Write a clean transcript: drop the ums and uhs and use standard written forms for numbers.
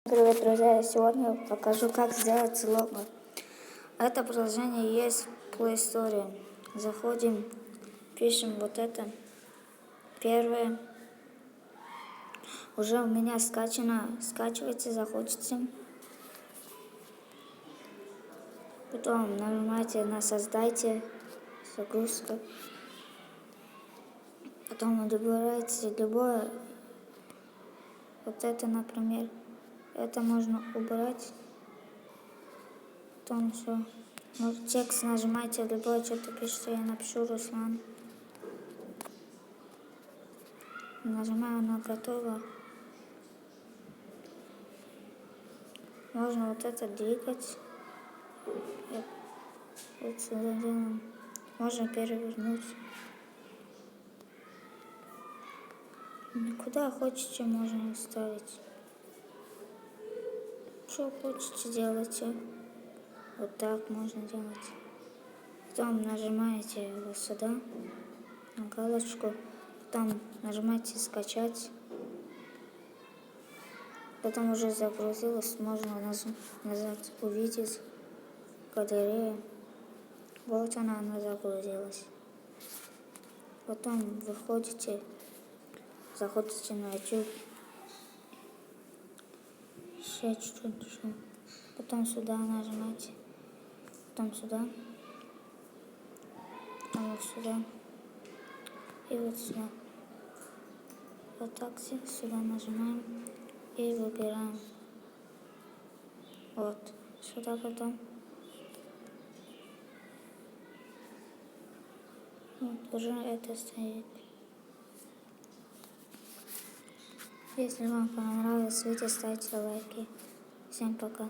Привет, друзья! Сегодня я покажу, как сделать лого. Это приложение есть в Play Store. Заходим, пишем вот это. Первое. Уже у меня скачано. Скачивайте, заходите. Потом нажимаете на «Создайте», загрузка. Потом выбираете любое. Вот это, например. Это можно убрать. Потом все. Текст нажимаете, любое что-то пишите. Я напишу Руслан. Нажимаю на «Готово». Можно вот это двигать. Вот сюда делаем. Можно перевернуть. Куда хотите, можно ставить. Что хотите, делайте. Вот так можно делать. Потом нажимаете вот сюда, на галочку. Потом нажимаете «Скачать». Потом уже загрузилось. Можно назад увидеть галерею. Вот она загрузилась. Потом выходите, заходите на YouTube. Еще чуть-чуть. Потом сюда нажимаете. Потом сюда. Потом вот сюда. И вот сюда. Вот так сюда нажимаем. И выбираем. Вот. Сюда потом. Вот уже это стоит. Если вам понравилось видео, ставьте лайки. Всем пока.